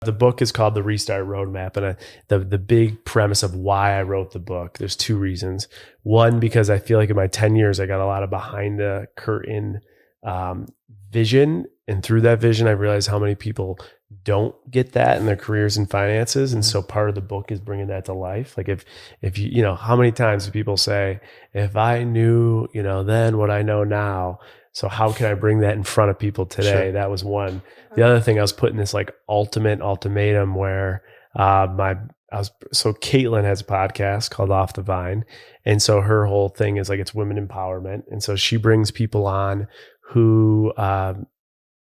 The book is called The Restart Roadmap. And the big premise of why I wrote the book, there's two reasons. One, because I feel like in my 10 years, I got a lot of behind the curtain vision. And through that vision, I realized how many people don't get that in their careers and finances. And so part of the book is bringing that to life. Like if you know, how many times do people say, if I knew, then what I know now, so how can I bring that in front of people today? Sure. That was one. The other thing, I was putting this like ultimatum where Kaitlyn has a podcast called Off the Vine. And so her whole thing is like, it's women empowerment. And so she brings people on who her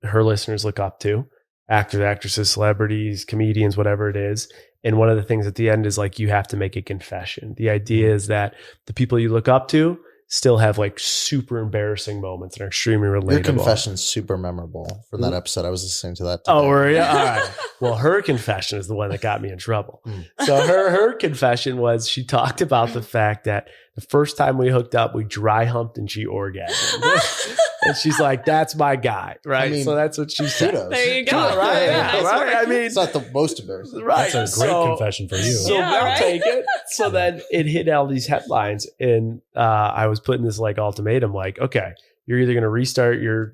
listeners look up to, actors, actresses, celebrities, comedians, whatever it is. And one of the things at the end is like, you have to make a confession. The idea is that the people you look up to still have like super embarrassing moments and are extremely relatable. Your confession's super memorable from that episode. I was listening to that today. Oh, were you? All right. Well, her confession is the one that got me in trouble. So her confession was, she talked about the fact that the first time we hooked up, we dry humped and she orgasmed. And she's like, that's my guy, right? I mean, so that's what she said. There you go. Right? Yeah, right? I mean, it's not the most embarrassing. Right. That's a great confession for you. So I'll take it. So then it hit all these headlines, and I was putting this like ultimatum, like, okay, you're either going to restart your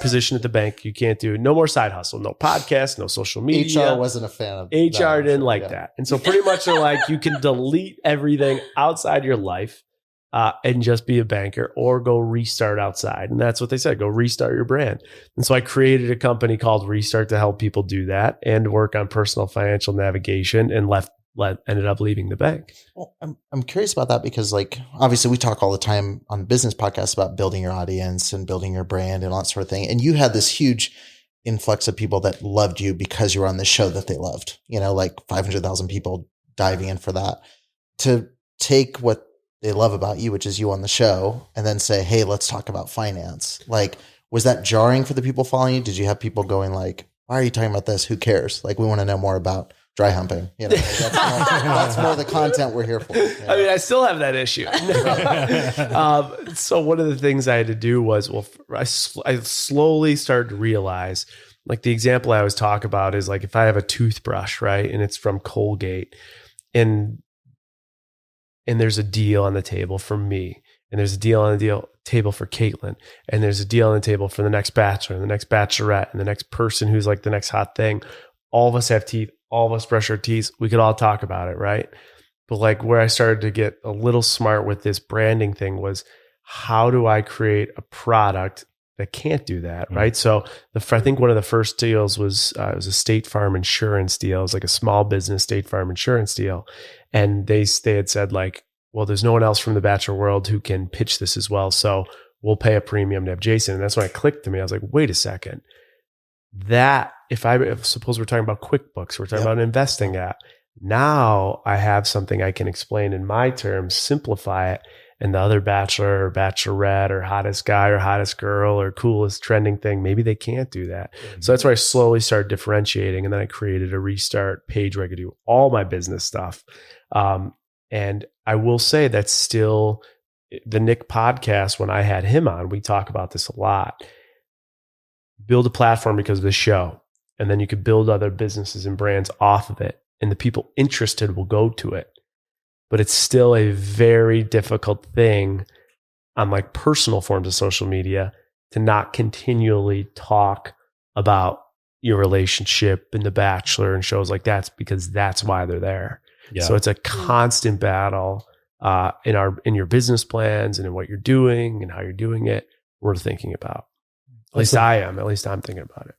position at the bank. You can't do no more side hustle, no podcast, no social media. HR wasn't a fan of HR didn't like that. And so pretty much they're like, you can delete everything outside your life and just be a banker, or go restart outside. And that's what they said, go restart your brand. And so I created a company called Restart to help people do that and work on personal financial navigation, and ended up leaving the bank. Well, I'm curious about that because, like, obviously we talk all the time on business podcasts about building your audience and building your brand and all that sort of thing. And you had this huge influx of people that loved you because you were on the show that they loved, like 500,000 people diving in for that. To take what they love about you, which is you on the show, and then say, hey, let's talk about finance. Like, was that jarring for the people following you? Did you have people going like, why are you talking about this? Who cares? Like, we want to know more about dry humping. That's more the content we're here for. I mean, I still have that issue. So one of the things I had to do was, I slowly started to realize, like the example I always talk about is like, if I have a toothbrush, right, and it's from Colgate, and there's a deal on the table for me, and there's a deal on the table for Kaitlyn, and there's a deal on the table for the next Bachelor and the next Bachelorette and the next person who's like the next hot thing. All of us have teeth. All of us brush our teeth. We could all talk about it, right? But like where I started to get a little smart with this branding thing was, how do I create a product that can't do that, right? So I think one of the first deals was it was a State Farm insurance deal. It was like a small business State Farm insurance deal. And they had said like, well, there's no one else from the Bachelor world who can pitch this as well. So we'll pay a premium to have Jason. And that's when it clicked to me. I was like, wait a second. That if suppose we're talking about QuickBooks, we're talking about an investing app. Now I have something I can explain in my terms, simplify it. And the other Bachelor or Bachelorette or hottest guy or hottest girl or coolest trending thing, maybe they can't do that. Mm-hmm. So that's where I slowly started differentiating. And then I created a Restart page where I could do all my business stuff. And I will say that's still the Nick podcast. When I had him on, we talk about this a lot. Build a platform because of the show. And then you could build other businesses and brands off of it. And the people interested will go to it. But it's still a very difficult thing on like personal forms of social media to not continually talk about your relationship and The Bachelor and shows like that, because that's why they're there. Yeah. So it's a constant battle in your business plans and in what you're doing and how you're doing it. We're thinking about. At least I'm thinking about it.